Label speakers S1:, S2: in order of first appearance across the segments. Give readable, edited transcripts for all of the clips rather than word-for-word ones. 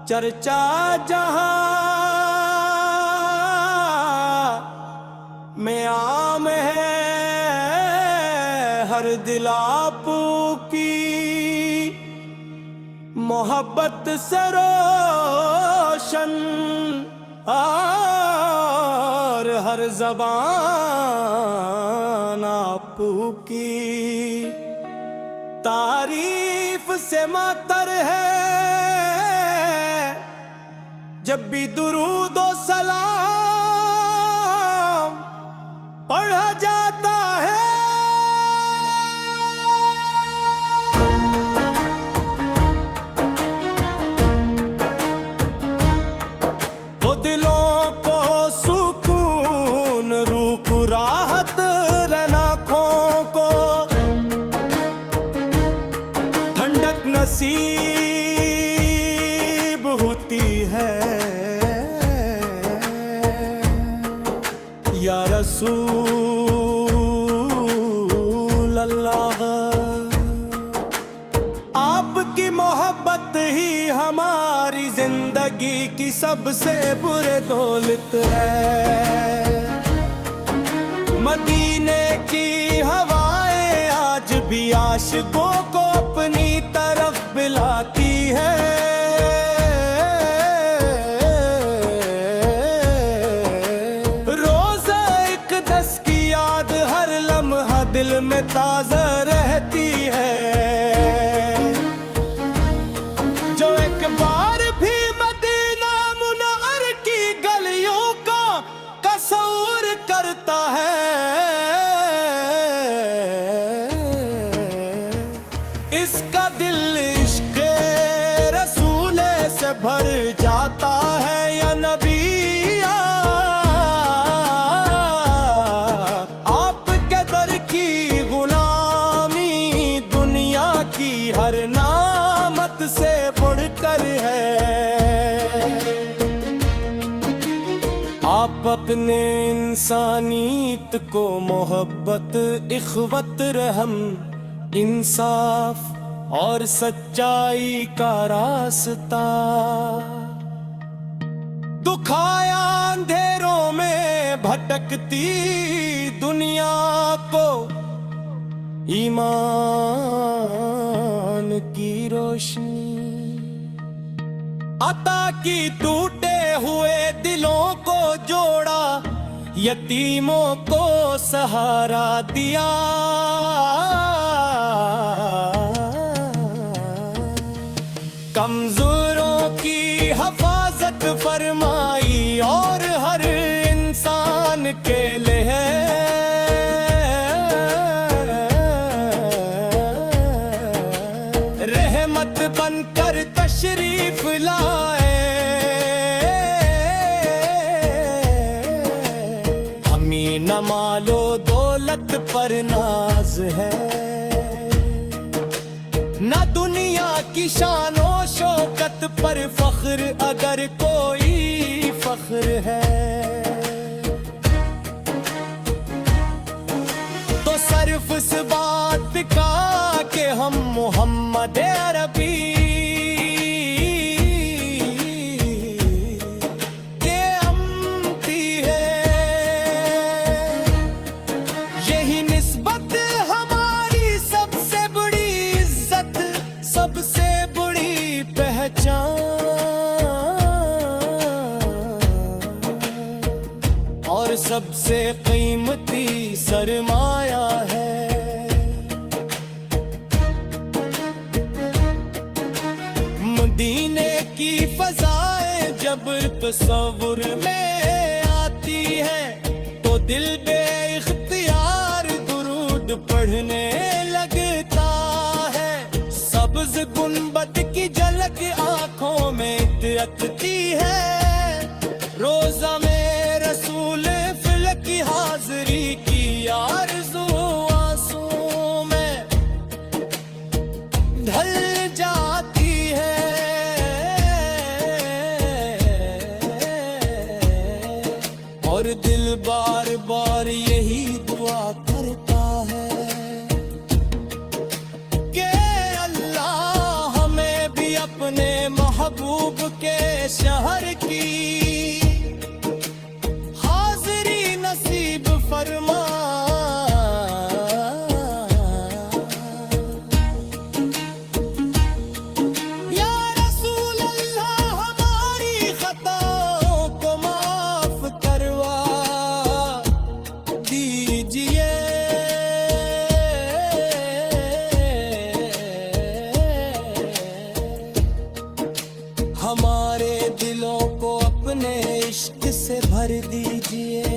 S1: चर्चा जहां में आम है, हर दिल आपू की मोहब्बत से रोशन, और हर ज़बान आपू की तारीफ से मातर है। जब भी दुरूद और सलाम पढ़ा जाता है, वो दिलों को सुकून, रूह को राहत, आँखों को ठंडक नसीब होती है। या रसूल अल्लाह, आपकी मोहब्बत ही हमारी जिंदगी की सबसे बुरी दौलत है। मदीने की हवाएं आज भी आशिकों को अपनी तरफ बुलाती है। दिल में ताज़ा रहती है। जो एक बार भी मदीना मुनव्वर की गलियों का तस्वुर करता है, इसका दिल इश्क़ रसूल से भर जाता है। या नबी हर नामत से बढ़कर है। आप अपने इंसानियत को मोहब्बत, इख़वत, रहम, इंसाफ और सच्चाई का रास्ता दुखाया अंधेरों में भटकती दुनिया को ईमान की रोशनी अता की। टूटे हुए दिलों को जोड़ा, यतीमों को सहारा दिया। कमजोरों की हिफाजत फरमाई और हर इंसान के लिए रहमत बनकर तशरीफ लाए। हमें न मालो दौलत पर नाज है, न दुनिया की शानो शौकत पर फख्र, अगर कोई फख्र है तो सिर्फ इस बात का कि हम मोहम्मद अरबी के अम्मती है। यही निस्बत हमारी सबसे बड़ी इज्जत, सबसे बड़ी पहचान और सबसे कीमती सरमाया है। मदीने की फज़ाएं जब तस्वुर में आती है तो दिल बेइख्तियार दुरूद पढ़ने लगता है। सब्ज़ गुंबद की झलक आँखों में इतरती है। रोज़ा में रसूल फ़िल्क की हाज़री की आरज़ू आंसू में ढल जाती है। और दिल बार बार यही दुआ करता है कि अल्लाह हमें भी अपने महबूब के शहर की हाजिरी नसीब फरमा। या रसूल अल्लाह हमारी खताओं को माफ करवा दीजिए। हमारे दिलों को अपने इश्क से भर दीजिए।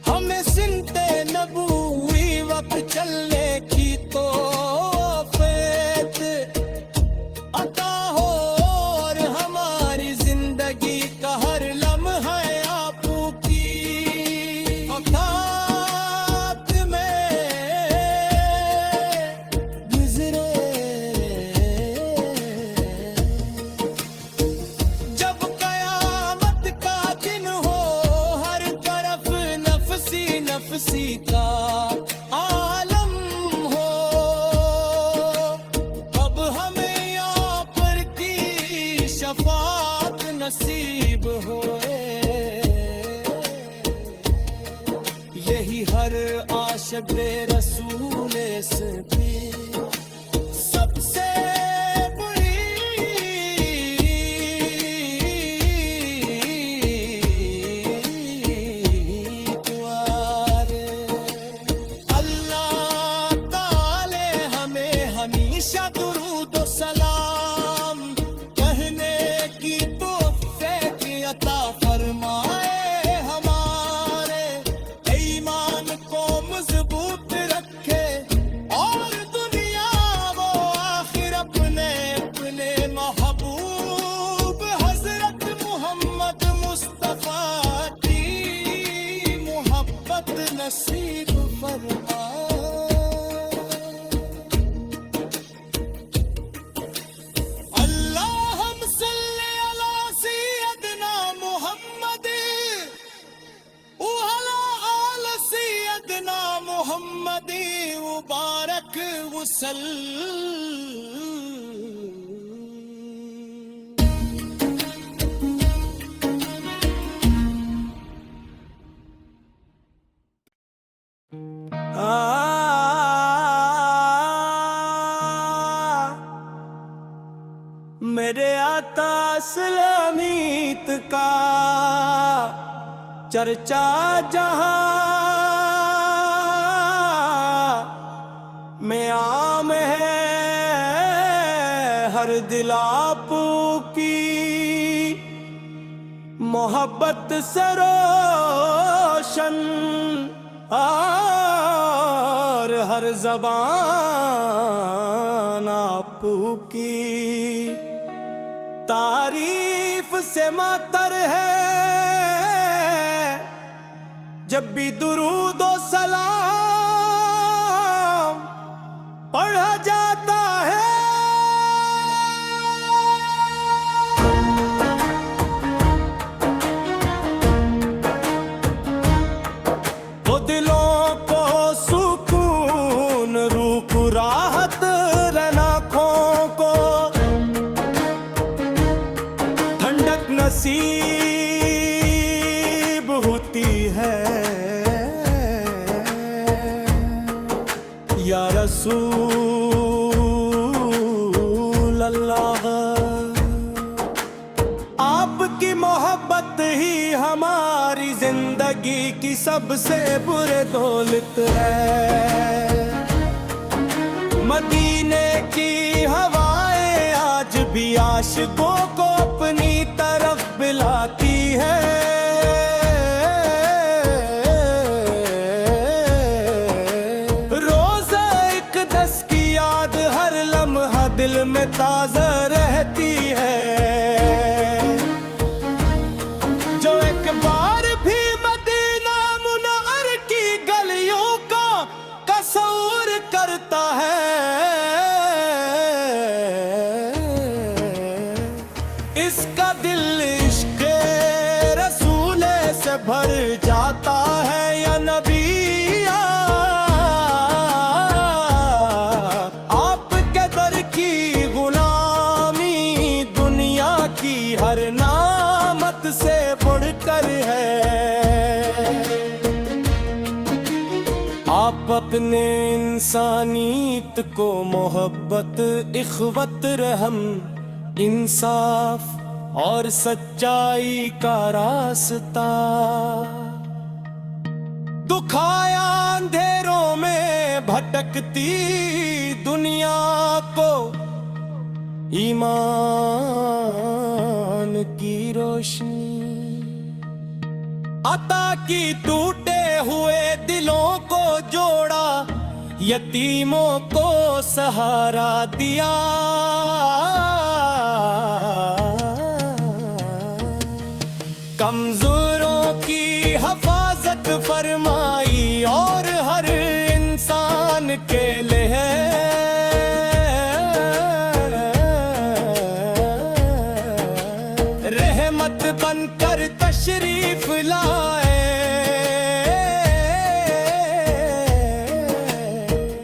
S1: हमें सिनते नबूवी वक्त चलने की तौफीक अता हो और हमारी जिंदगी का हर लम्हा आपकी औकात में गुजरे। जब कयामत का दिन हो हर तरफ नफसी नफसी का आलम हो, अब हमें यहाँ पर की शफात नसीब होए। यही हर आशिक़ रसूल से भी सबसे बड़ी दुआ है। अल्लाह ताले हमें हमेशा दुरूद व सलाम कहने की तौफीक अता फरमाए। हमारे ईमान को मजबूत रखे और दुनिया वो आखिर अपने अपने महबूब हजरत मोहम्मद मुस्तफा की मोहब्बत नसीब फरमाए। अल्लाहुम्म सल्ली अला सय्यदना मुहम्मद व अला आलि सय्यदना मुहम्मद मुबारक वसल्लम। मेरे आता सलामीत का चर्चा जहां में आम है, हर दिल आपू की मोहब्बत से रोशन और हर ज़बान आपू की तारीफ से मातर है। जब भी दुरूद व सलाम पढ़ा जाता है, वो दिलों को सुकून रूह को राहत रनाखों को ठंडक नसीब होती है। या रसूल अल्लाह आपकी मोहब्बत ही हमारी जिंदगी की सबसे बुरे दौलत है। मदीने की हवाएं आज भी आशिकों को अपनी तरफ बुलाती है। रोज़ा इक़दस की याद हर लम्हा दिल में ताज़ा रहती है। जो एक बार भी मदीना मुनव्वर की गलियों का तसव्वुर करता है, इसका दिल इश्क़ रसूल से भर जाता है। या नबी आपके दर की गुलामी दुनिया की अपने इंसानियत को मोहब्बत, इखवत, रहम, इंसाफ और सच्चाई का रास्ता दुखाया अंधेरों में भटकती दुनिया को ईमान की रोशनी अता की, टूटे हुए दिलों को जोड़ा, यतीमों को सहारा दिया, कमजोरों की हिफाजत फरमाई और हर इंसान के लिए रहमत बनकर तशरीफ लाए।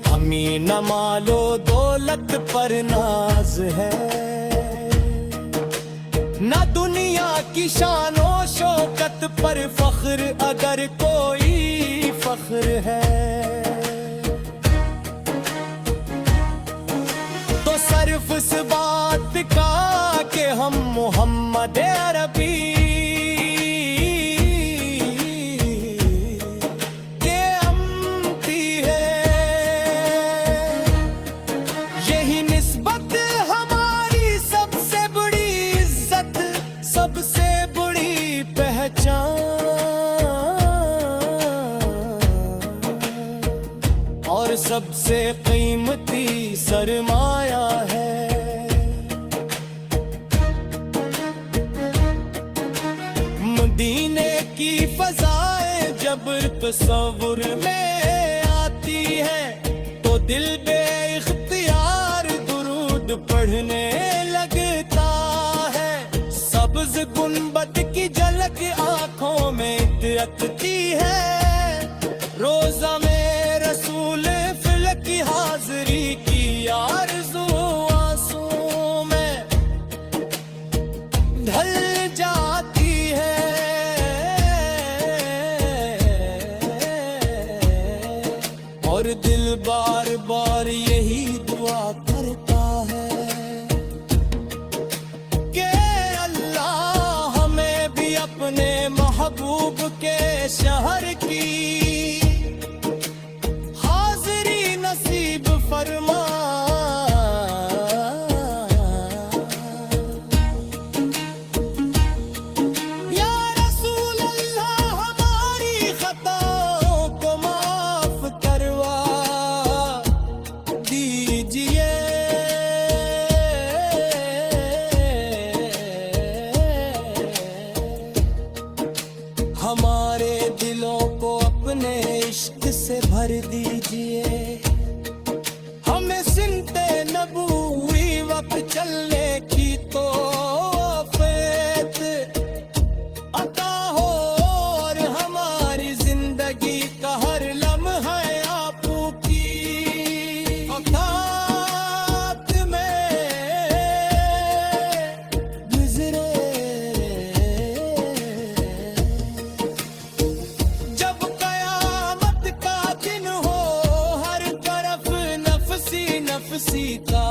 S1: हमें न मालो दौलत पर नाज है, न दुनिया की शानो शौकत पर फख्र, अगर कोई फख्र है तो सिर्फ इस बात का कि हम मोहम्मद अरबी के अम्मती है। यही निस्बत हमारी सबसे बड़ी इज्जत, सबसे बड़ी पहचान और सबसे कीमती सरमाया है। मदीने की फज़ाएं जब तसव्वुर में आती है तो दिल बे-इख्तियार दुरूद पढ़ने लगता है। सब्ज़ गुंबद की झलक आँखों में इतरती है, रोज़ा में रसूल फिल की हाज़री की आरज़ू आंसू में ढल जाती है। और दिल बार बार यही दुआ करता है कि अल्लाह हमें भी अपने महबूब के शहर की हाज़री नसीब फरमा। या रसूल अल्लाह हमारी खताओं को माफ करवा दीजिए। हमारे दिलों को अपने इश्क से भर दीजिए। हमें सिनते नबूवी वक्त चलने की तो आफत अता हो और हमारी जिंदगी का हर लम्हा आपू की औकात में गुजरे। जब कयामत का दिन हो हर तरफ नफसी नफसी का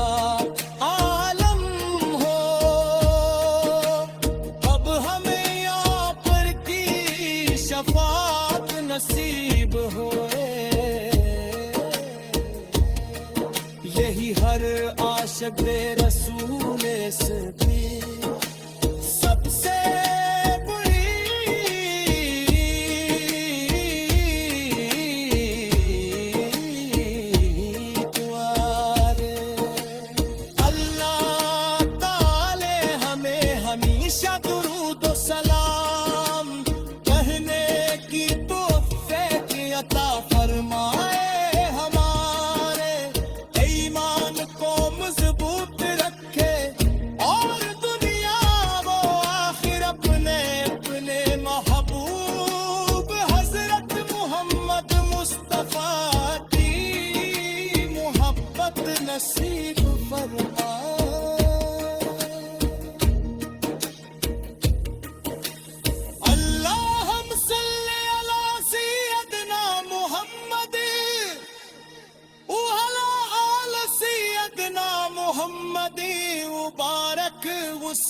S1: आलम हो, अब हमें यहाँ पर की शफाअत नसीब होए। यही हर आशिक़ रसूल से भी सबसे हमेशा दुरूद और सलाम कहने की तौफीक अता फरमाए। हमारे ईमान को मजबूत रखे और दुनिया वो आखिर अपने अपने महबूब हजरत मोहम्मद मुस्तफा की मोहब्बत नसीब फरमाए।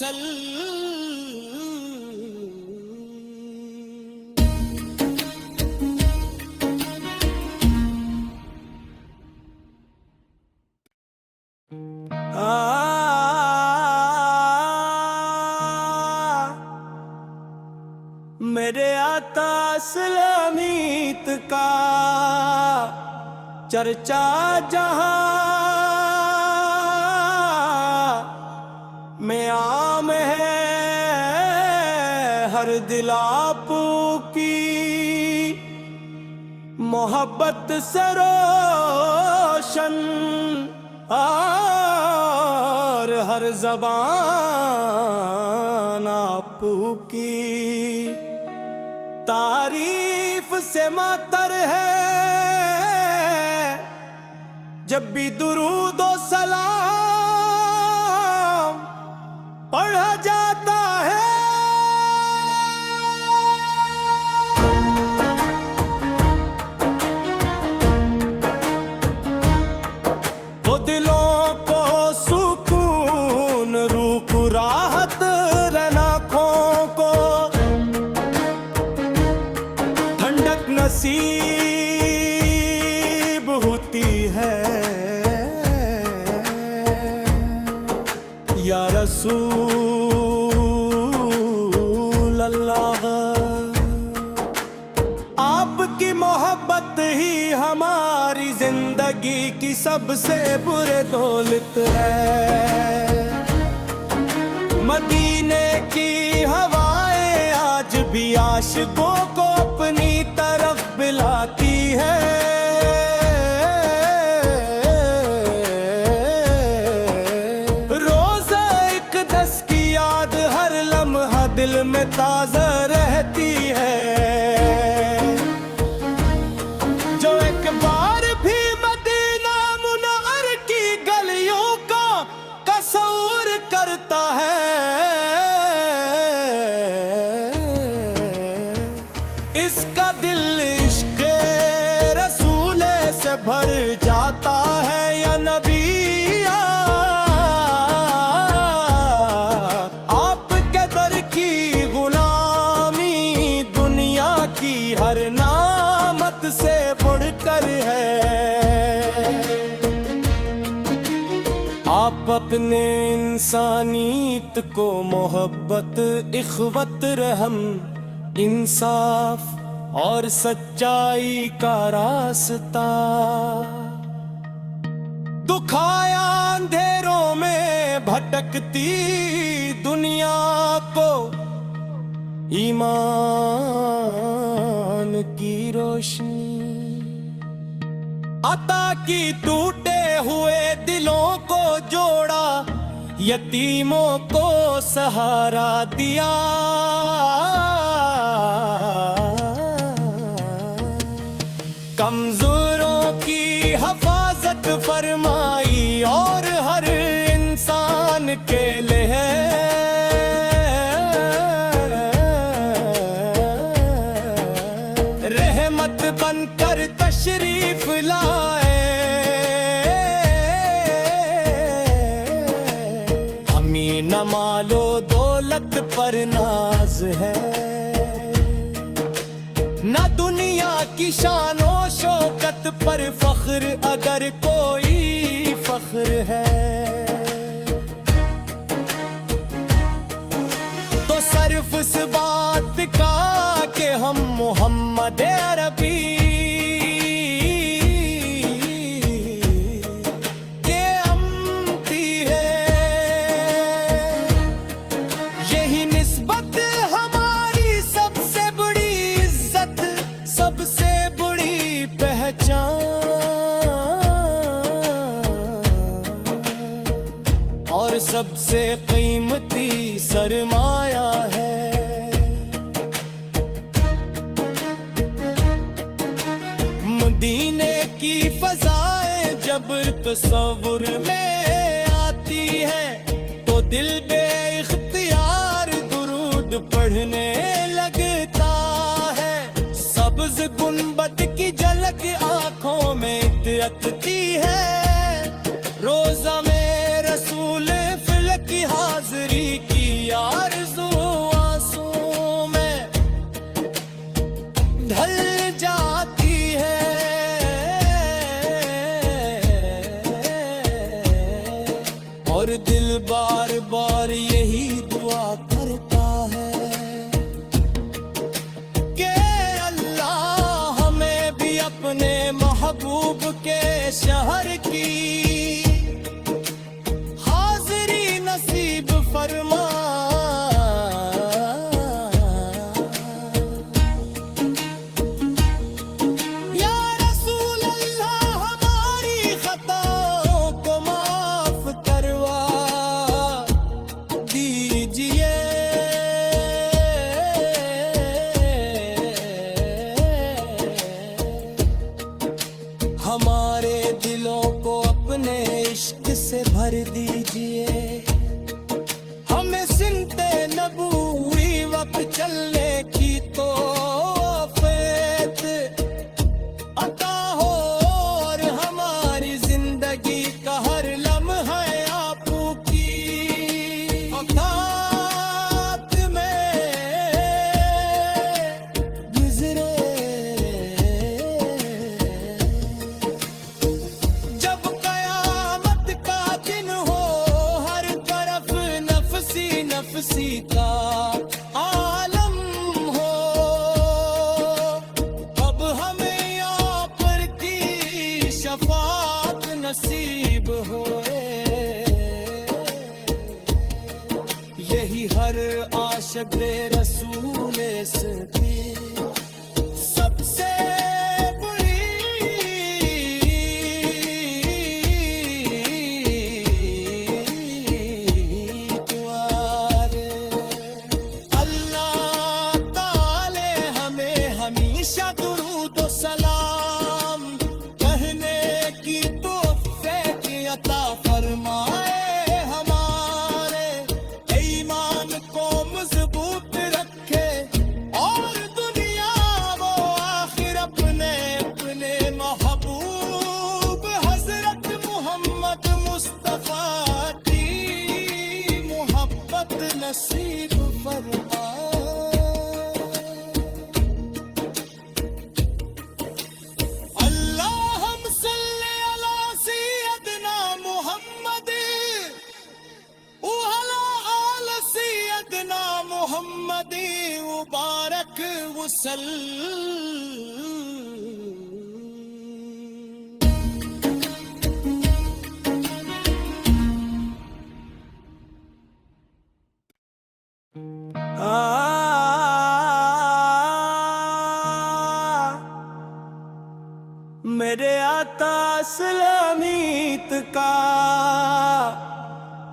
S1: कौशल। मेरे आका सलामीत का चर्चा जहां में आम है, हर दिल आपू की मोहब्बत से रोशन, और हर ज़बान आपू की तारीफ से मातर है। जब भी दुरूद और सलाम पढ़ा जाता है, वो दिलों को सुकून, रूह को राहत, रनाखों को ठंडक नसीब होती है। या रसूल अल्लाह, आपकी मोहब्बत ही हमारी जिंदगी की सबसे बुरी दौलत है। मदीने की हवाएं आज भी आशिकों को अपनी तरफ बुलाती है। रोज़ा इक़दस की याद हर लम्हा दिल में ताज़ा रहती है। जो एक बार भी मदीना मुनव्वर की गलियों का तसव्वुर करता है, इसका दिल इश्क़े रसूल से भर जाता है। या नबी आपके दर की गुलामी दुनिया की हर नामत से बढ़कर है। आप अपने इंसानियत को मोहब्बत, इख़वत, रहम, इंसाफ और सच्चाई का रास्ता दुखाया अंधेरों में भटकती दुनिया को ईमान की रोशनी अता की। टूटे हुए दिलों को जोड़ा, यतीमों को सहारा दिया। कमजोरों की हिफाजत फरमाई और हर इंसान के लिए रहमत बनकर तशरीफ लाए। हमें न मालो दौलत पर नाज है, न दुनिया की शानो शौकत पर फख्र, अगर कोई फख्र है तो सिर्फ इस बात का कि हम मोहम्मद अरबी के अम्मती है। यही निस्बत हमारी सबसे बड़ी इज्जत, सबसे बड़ी पहचान और सबसे कीमती सरमाया है। मदीने की फज़ाएं जब तसव्वुर में आती है तो दिल बेइख्तियार दुरूद पढ़ने लगता है। सब्ज़ गुंबद की झलक आँखों में इतरती है। रोज़ा में रसूल फलक की हाज़री की शहर की हाजिरी नसीब फरमा। या रसूल अल्लाह हमारी खताओं को माफ करवा दीजिए। हमारे दिलों को अपने इश्क से भर दीजिए। हमें सिनते नबूवी वक्त चलने की तौफीक अता हो और हमारी जिंदगी का हर लम्हा आपकी औकात में गुजरे। जब कयामत का दिन हो हर तरफ नफसी नफसी का आलम हो, अब हमें यहाँ पर की शफात नसीब होए। यही हर आशिक़ रसूल की सबसे बड़ी दुआ। अल्लाह ताले हमें हमेशा दुरूद व सलाम कहने की तौफीक अता फरमाए। हमारे ईमान को मजबूत रखे और दुनिया वो आखिर अपने अपने महबूब हजरत मोहम्मद मुस्तफा की मोहब्बत नसीब फरमाए। अल्लाहुम्मा सल्ली अला सय्यदना मुहम्मद व अला आलि सय्यदना मुहम्मद मुबारक वसल्लम। मेरे आता सलामीत का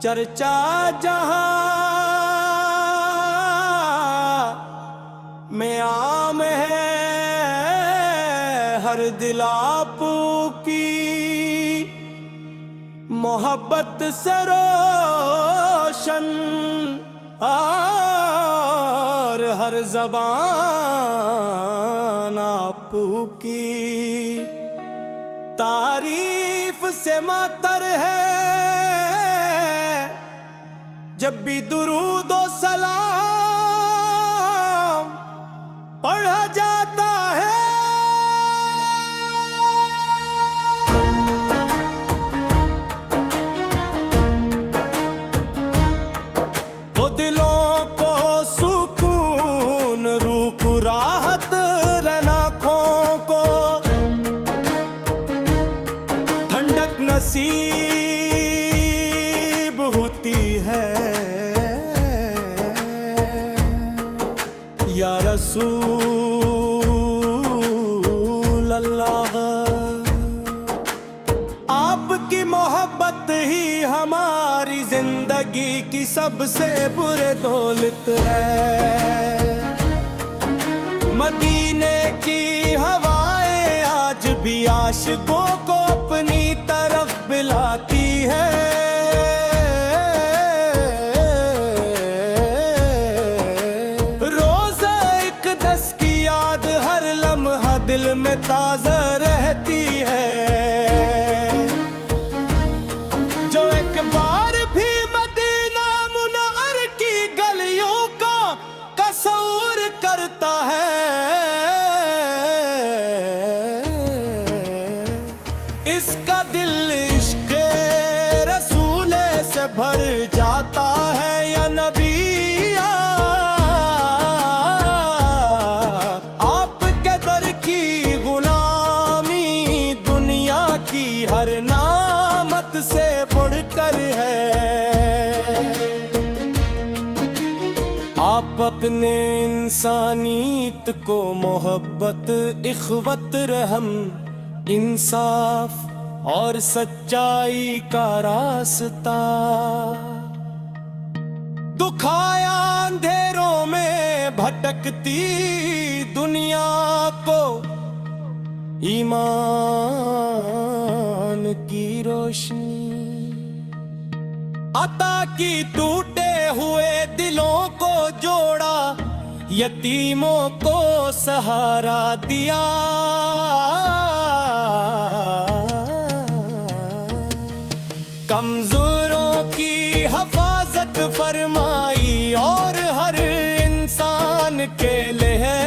S1: चर्चा जहां में आम है, हर दिल आपू की मोहब्बत से रोशन और हर ज़बान आपू की तारीफ से मातर है। जब भी दुरूद व सलाम पढ़ा जाता है, वो दिलों को सुकून रूह को राहत रनाखों को ठंडक नसीब होती है। या रसूल अल्लाह आपकी मोहब्बत ही हमारी जिंदगी की सबसे बुरे दौलत है। मदीने की हवाएं आज भी आशिकों को अपनी तरफ बुलाती है। रोज़ा इक़दस की याद हर लम्हा दिल में ताज़ा रहती है। जो एक बार भी मदीना मुनव्वर की गलियों का तसव्वुर करता है, इसका दिल इश्क़ रसूल से भर जाता है। या नबी आपके दर की गुलाम अपने इंसानियत को मोहब्बत, इखवत, रहम, इंसाफ और सच्चाई का रास्ता दुखाया अंधेरों में भटकती दुनिया को ईमान की रोशनी अता की, टूटे हुए दिलों को जोड़ा, यतीमों को सहारा दिया, कमजोरों की हिफाजत फरमाई और हर इंसान के लिए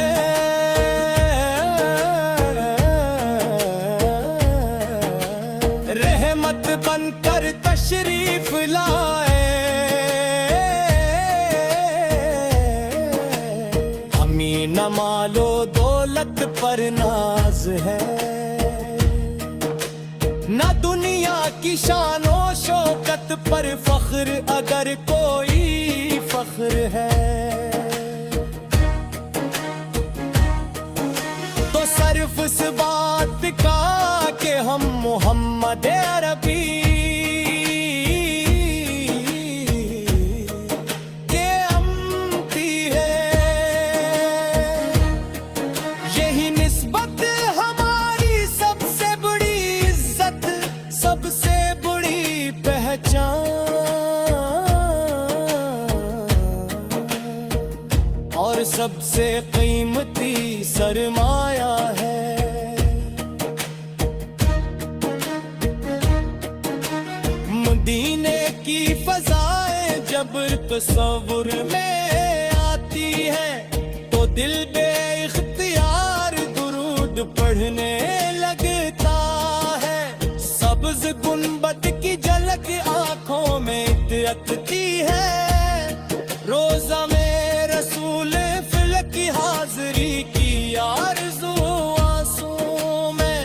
S1: रहमत बनकर तशरीफ लाए। हमें न मालो दौलत पर नाज है, न दुनिया की शानो शौकत पर फख्र, अगर कोई फख्र है तो सिर्फ इस बात का कि हम मोहम्मद अरबी के अम्मती है। यही निस्बत हमारी सबसे बड़ी इज्जत, सबसे बड़ी पहचान और सबसे कीमती सरमाया है। मदीने की फज़ाएं जब तस्वुर में आती है तो दिल बेइख्तियार दुरूद पढ़ने लगता है। सब्ज गुंबद की झलक आंखों में इतरती है, रोजा में रसूल फिल की हाजिरी की आरज़ू आंसू में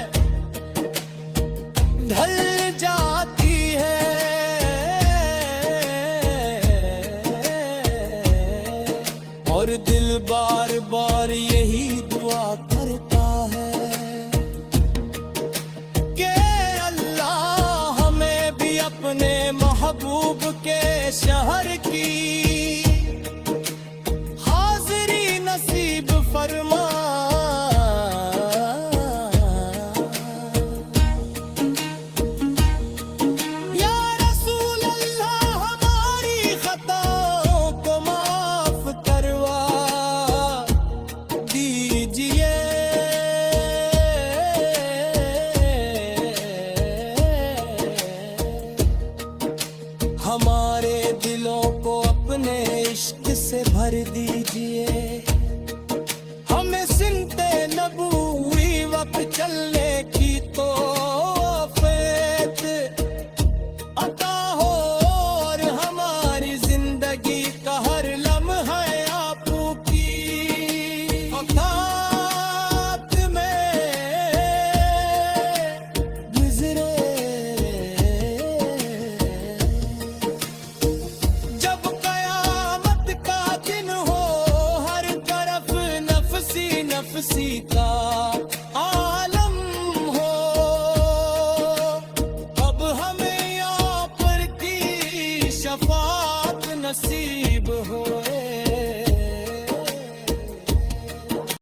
S1: ढल जाती है। और दिल बार बार यही दुआ करता है कि अल्लाह हमें भी अपने महबूब के शहर की हाज़िरी नसीब फरमा। या रसूल अल्लाह हमारी खताओं को माफ करवा दीजिए। हमारे दिलों को अपने इश्क से भर दीजिए। हमें सिनते नबूवी वक्त चलने की तौफीक अता हो और हमारी जिंदगी का हर लम्हा आपू की औकात में गुजरे। जब कयामत का दिन हो हर तरफ नफसी नफसी का